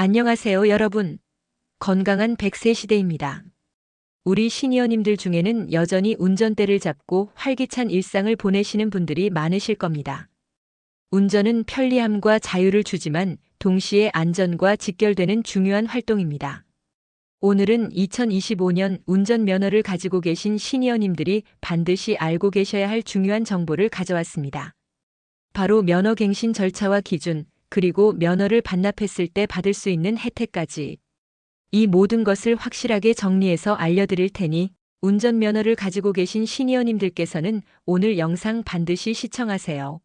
안녕하세요, 여러분. 건강한 100세 시대입니다. 우리 시니어님들 중에는 여전히 운전대를 잡고 활기찬 일상을 보내시는 분들이 많으실 겁니다. 운전은 편리함과 자유를 주지만 동시에 안전과 직결되는 중요한 활동입니다. 오늘은 2025년 운전면허를 가지고 계신 시니어님들이 반드시 알고 계셔야 할 중요한 정보를 가져왔습니다. 바로 면허갱신 절차와 기준, 그리고 면허를 반납했을 때 받을 수 있는 혜택까지. 이 모든 것을 확실하게 정리해서 알려드릴 테니 운전면허를 가지고 계신 시니어님들께서는 오늘 영상 반드시 시청하세요.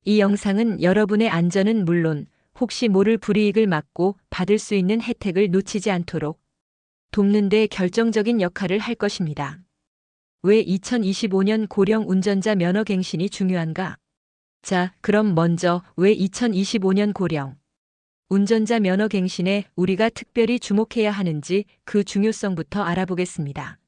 이 영상은 여러분의 안전은 물론 혹시 모를 불이익을 막고 받을 수 있는 혜택을 놓치지 않도록 돕는 데 결정적인 역할을 할 것입니다. 왜 2025년 고령 운전자 면허갱신이 중요한가? 자, 그럼 먼저 왜 2025년 고령 운전자 면허갱신에 우리가 특별히 주목해야 하는지 그 중요성부터 알아보겠습니다.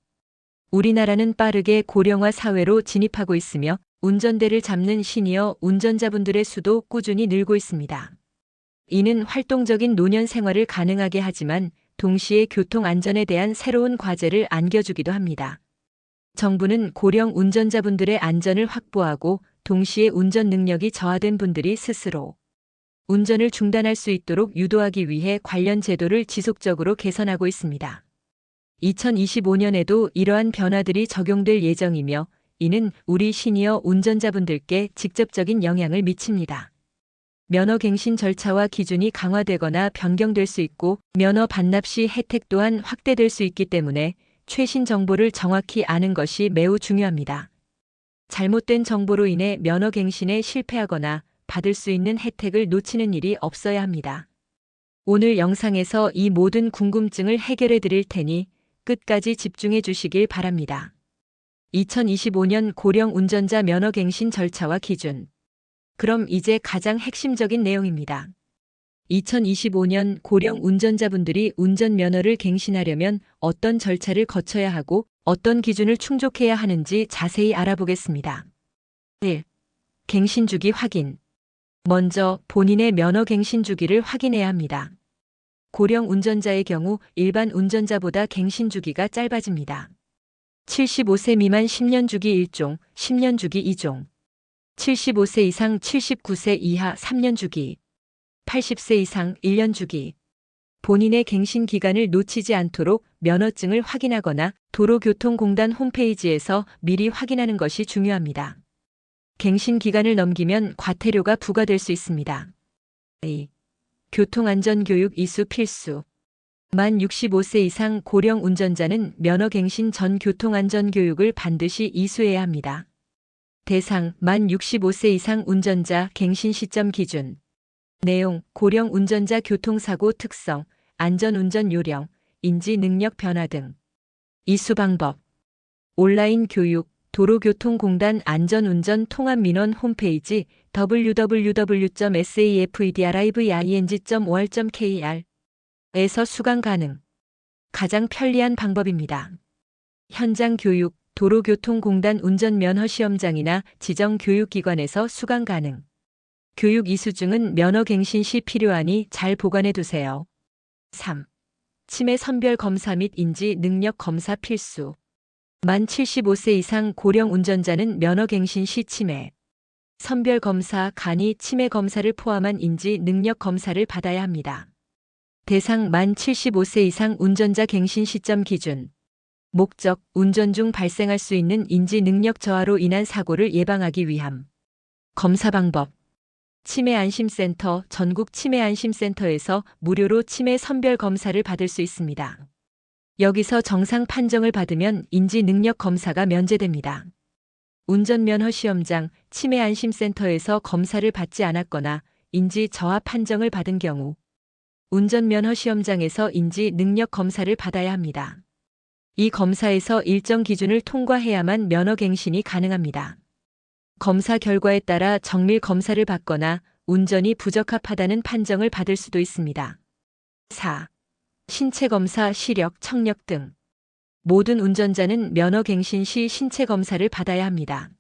우리나라는 빠르게 고령화 사회로 진입하고 있으며 운전대를 잡는 시니어 운전자분들의 수도 꾸준히 늘고 있습니다. 이는 활동적인 노년 생활을 가능하게 하지만 동시에 교통 안전에 대한 새로운 과제를 안겨주기도 합니다. 정부는 고령 운전자분들의 안전을 확보하고 동시에 운전 능력이 저하된 분들이 스스로 운전을 중단할 수 있도록 유도하기 위해 관련 제도를 지속적으로 개선하고 있습니다. 2025년에도 이러한 변화들이 적용될 예정이며 이는 우리 시니어 운전자분들께 직접적인 영향을 미칩니다. 면허갱신 절차와 기준이 강화되거나 변경될 수 있고 면허 반납 시 혜택 또한 확대될 수 있기 때문에 최신 정보를 정확히 아는 것이 매우 중요합니다. 잘못된 정보로 인해 면허갱신에 실패하거나 받을 수 있는 혜택을 놓치는 일이 없어야 합니다. 오늘 영상에서 이 모든 궁금증을 해결해 드릴 테니 끝까지 집중해 주시길 바랍니다. 2025년 고령 운전자 면허갱신 절차와 기준. 그럼 이제 가장 핵심적인 내용입니다. 2025년 고령 운전자분들이 운전면허를 갱신하려면 어떤 절차를 거쳐야 하고 어떤 기준을 충족해야 하는지 자세히 알아보겠습니다. 1. 갱신 주기 확인. 먼저 본인의 면허 갱신 주기를 확인해야 합니다. 고령 운전자의 경우 일반 운전자보다 갱신 주기가 짧아집니다. 75세 미만 10년 주기 1종, 10년 주기 2종. 75세 이상 79세 이하 3년 주기. 80세 이상 1년 주기. 본인의 갱신 기간을 놓치지 않도록 면허증을 확인하거나 도로교통공단 홈페이지에서 미리 확인하는 것이 중요합니다. 갱신 기간을 넘기면 과태료가 부과될 수 있습니다. 2. 교통안전교육 이수 필수. 만 65세 이상 고령 운전자는 면허갱신 전 교통안전교육을 반드시 이수해야 합니다. 대상 만 65세 이상 운전자 갱신 시점 기준. 내용 고령 운전자 교통사고 특성, 안전운전 요령, 인지 능력 변화 등. 이수 방법. 온라인 교육, 도로교통공단 안전운전 통합민원 홈페이지 www.safedriveing.ol.kr 에서 수강 가능. 가장 편리한 방법입니다. 현장 교육, 도로교통공단 운전면허시험장이나 지정 교육기관에서 수강 가능. 교육 이수증은 면허갱신 시 필요하니 잘 보관해 두세요. 3. 치매 선별 검사 및 인지 능력 검사 필수. 만 75세 이상 고령 운전자는 면허갱신 시 치매 선별 검사, 간이 치매 검사를 포함한 인지 능력 검사를 받아야 합니다. 대상 만 75세 이상 운전자 갱신 시점 기준. 목적, 운전 중 발생할 수 있는 인지 능력 저하로 인한 사고를 예방하기 위함. 검사 방법. 치매안심센터, 전국 치매안심센터에서 무료로 치매 선별 검사를 받을 수 있습니다. 여기서 정상 판정을 받으면 인지 능력 검사가 면제됩니다. 운전면허시험장, 치매안심센터에서 검사를 받지 않았거나 인지 저하 판정을 받은 경우 운전면허시험장에서 인지 능력 검사를 받아야 합니다. 이 검사에서 일정 기준을 통과해야만 면허갱신이 가능합니다. 검사 결과에 따라 정밀 검사를 받거나 운전이 부적합하다는 판정을 받을 수도 있습니다. 4. 신체검사, 시력, 청력 등. 모든 운전자는 면허갱신 시 신체검사를 받아야 합니다.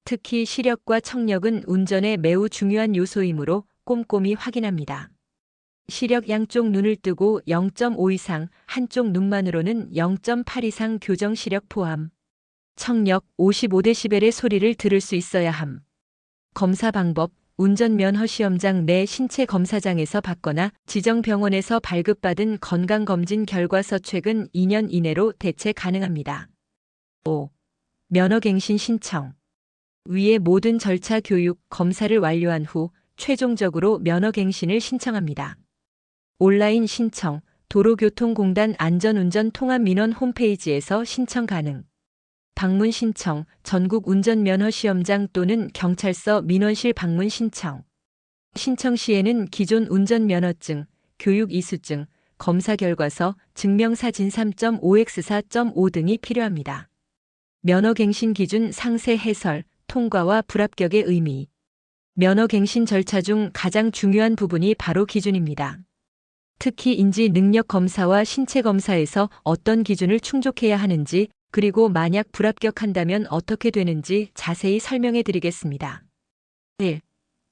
특히 시력과 청력은 운전에 매우 중요한 요소이므로 꼼꼼히 확인합니다. 시력 양쪽 눈을 뜨고 0.5 이상, 한쪽 눈만으로는 0.8 이상 교정 시력 포함. 청력 55dB의 소리를 들을 수 있어야 함. 검사 방법, 운전면허 시험장 내 신체 검사장에서 받거나 지정병원에서 발급받은 건강검진 결과서 최근 2년 이내로 대체 가능합니다. 5. 면허갱신 신청. 위의 모든 절차 교육, 검사를 완료한 후 최종적으로 면허갱신을 신청합니다. 온라인 신청, 도로교통공단 안전운전 통합민원 홈페이지에서 신청 가능. 방문 신청, 전국 운전면허시험장 또는 경찰서 민원실 방문 신청. 신청 시에는 기존 운전면허증, 교육이수증, 검사결과서, 증명사진 3.5x4.5 등이 필요합니다. 면허갱신 기준 상세 해설, 통과와 불합격의 의미. 면허갱신 절차 중 가장 중요한 부분이 바로 기준입니다. 특히 인지 능력 검사와 신체 검사에서 어떤 기준을 충족해야 하는지, 그리고 만약 불합격한다면 어떻게 되는지 자세히 설명해 드리겠습니다. 1.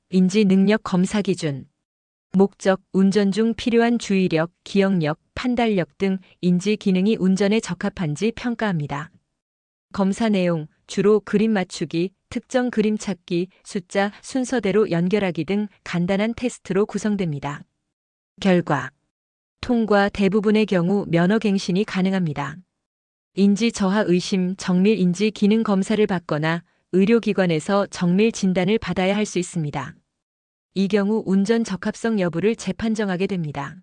인지 능력 검사 기준. 목적, 운전 중 필요한 주의력, 기억력, 판단력 등 인지 기능이 운전에 적합한지 평가합니다. 검사 내용, 주로 그림 맞추기, 특정 그림 찾기, 숫자, 순서대로 연결하기 등 간단한 테스트로 구성됩니다. 결과. 통과 대부분의 경우 면허갱신이 가능합니다. 인지 저하 의심, 정밀 인지 기능 검사를 받거나 의료기관에서 정밀 진단을 받아야 할 수 있습니다. 이 경우 운전 적합성 여부를 재판정하게 됩니다.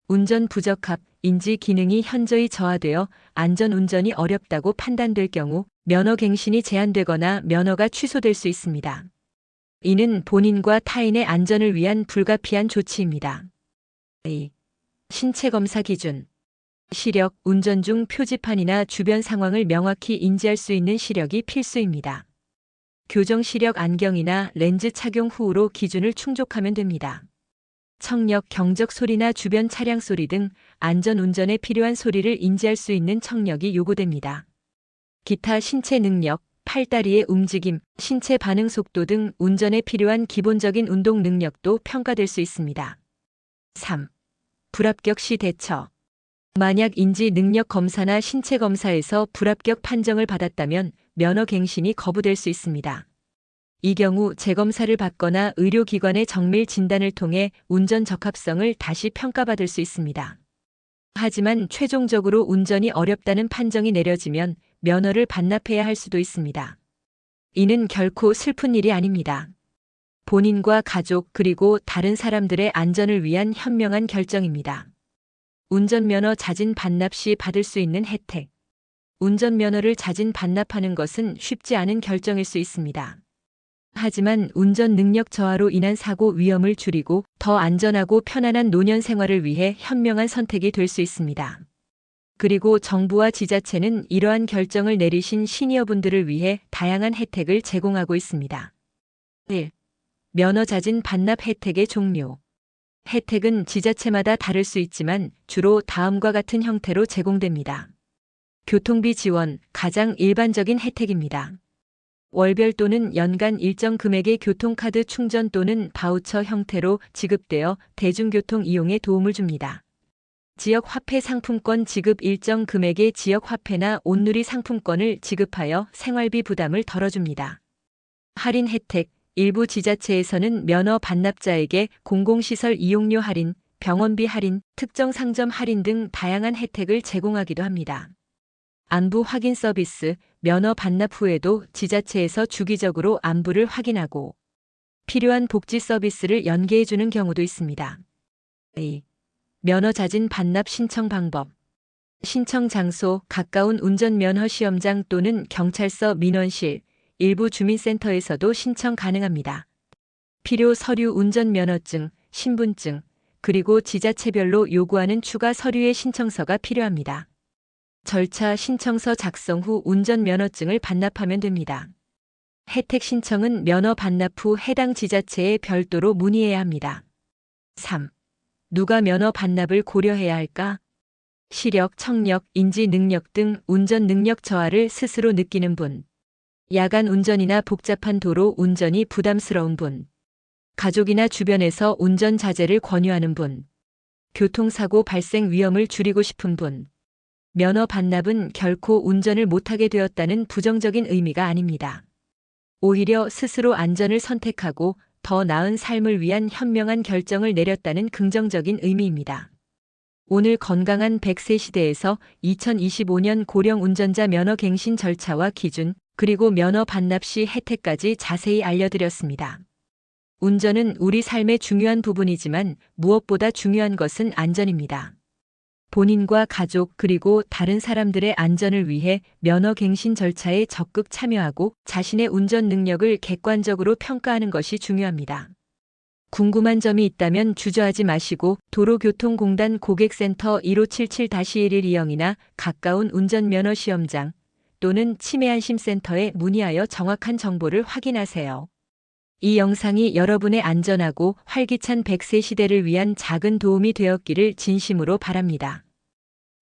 운전 부적합, 인지 기능이 현저히 저하되어 안전운전이 어렵다고 판단될 경우 면허갱신이 제한되거나 면허가 취소될 수 있습니다. 이는 본인과 타인의 안전을 위한 불가피한 조치입니다. 2. 신체 검사 기준. 시력, 운전 중 표지판이나 주변 상황을 명확히 인지할 수 있는 시력이 필수입니다. 교정 시력 안경이나 렌즈 착용 후로 기준을 충족하면 됩니다. 청력, 경적 소리나 주변 차량 소리 등 안전 운전에 필요한 소리를 인지할 수 있는 청력이 요구됩니다. 기타 신체 능력, 팔다리의 움직임, 신체 반응 속도 등 운전에 필요한 기본적인 운동 능력도 평가될 수 있습니다. 3. 불합격 시 대처. 만약 인지 능력 검사나 신체 검사에서 불합격 판정을 받았다면 면허갱신이 거부될 수 있습니다. 이 경우 재검사를 받거나 의료기관의 정밀 진단을 통해 운전 적합성을 다시 평가받을 수 있습니다. 하지만 최종적으로 운전이 어렵다는 판정이 내려지면 면허를 반납해야 할 수도 있습니다. 이는 결코 슬픈 일이 아닙니다. 본인과 가족 그리고 다른 사람들의 안전을 위한 현명한 결정입니다. 운전면허 자진 반납 시 받을 수 있는 혜택. 운전면허를 자진 반납하는 것은 쉽지 않은 결정일 수 있습니다. 하지만 운전 능력 저하로 인한 사고 위험을 줄이고 더 안전하고 편안한 노년 생활을 위해 현명한 선택이 될 수 있습니다. 그리고 정부와 지자체는 이러한 결정을 내리신 시니어분들을 위해 다양한 혜택을 제공하고 있습니다. 1. 면허 자진 반납 혜택의 종류. 혜택은 지자체마다 다를 수 있지만 주로 다음과 같은 형태로 제공됩니다. 교통비 지원, 가장 일반적인 혜택입니다. 월별 또는 연간 일정 금액의 교통카드 충전 또는 바우처 형태로 지급되어 대중교통 이용에 도움을 줍니다. 지역 화폐 상품권 지급, 일정 금액의 지역 화폐나 온누리 상품권을 지급하여 생활비 부담을 덜어줍니다. 할인 혜택. 일부 지자체에서는 면허 반납자에게 공공시설 이용료 할인, 병원비 할인, 특정 상점 할인 등 다양한 혜택을 제공하기도 합니다. 안부 확인 서비스. 면허 반납 후에도 지자체에서 주기적으로 안부를 확인하고 필요한 복지 서비스를 연계해주는 경우도 있습니다. 2. 면허 자진 반납 신청 방법. 신청 장소, 가까운 운전면허 시험장 또는 경찰서 민원실, 일부 주민센터에서도 신청 가능합니다. 필요 서류 운전면허증, 신분증, 그리고 지자체별로 요구하는 추가 서류의 신청서가 필요합니다. 절차 신청서 작성 후 운전면허증을 반납하면 됩니다. 혜택 신청은 면허 반납 후 해당 지자체에 별도로 문의해야 합니다. 3. 누가 면허 반납을 고려해야 할까? 시력, 청력, 인지 능력 등 운전 능력 저하를 스스로 느끼는 분. 야간 운전이나 복잡한 도로 운전이 부담스러운 분. 가족이나 주변에서 운전 자제를 권유하는 분. 교통사고 발생 위험을 줄이고 싶은 분. 면허 반납은 결코 운전을 못하게 되었다는 부정적인 의미가 아닙니다. 오히려 스스로 안전을 선택하고 더 나은 삶을 위한 현명한 결정을 내렸다는 긍정적인 의미입니다. 오늘 건강한 100세 시대에서 2025년 고령 운전자 면허 갱신 절차와 기준, 그리고 면허 반납 시 혜택까지 자세히 알려드렸습니다. 운전은 우리 삶의 중요한 부분이지만 무엇보다 중요한 것은 안전입니다. 본인과 가족 그리고 다른 사람들의 안전을 위해 면허 갱신 절차에 적극 참여하고 자신의 운전 능력을 객관적으로 평가하는 것이 중요합니다. 궁금한 점이 있다면 주저하지 마시고 도로교통공단 고객센터 1577-1120이나 가까운 운전면허 시험장 또는 치매안심센터에 문의하여 정확한 정보를 확인하세요. 이 영상이 여러분의 안전하고 활기찬 100세 시대를 위한 작은 도움이 되었기를 진심으로 바랍니다.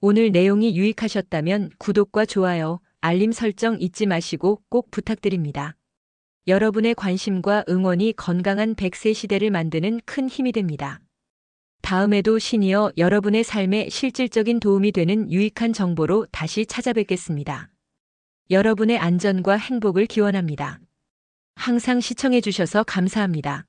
오늘 내용이 유익하셨다면 구독과 좋아요, 알림 설정 잊지 마시고 꼭 부탁드립니다. 여러분의 관심과 응원이 건강한 100세 시대를 만드는 큰 힘이 됩니다. 다음에도 시니어 여러분의 삶에 실질적인 도움이 되는 유익한 정보로 다시 찾아뵙겠습니다. 여러분의 안전과 행복을 기원합니다. 항상 시청해 주셔서 감사합니다.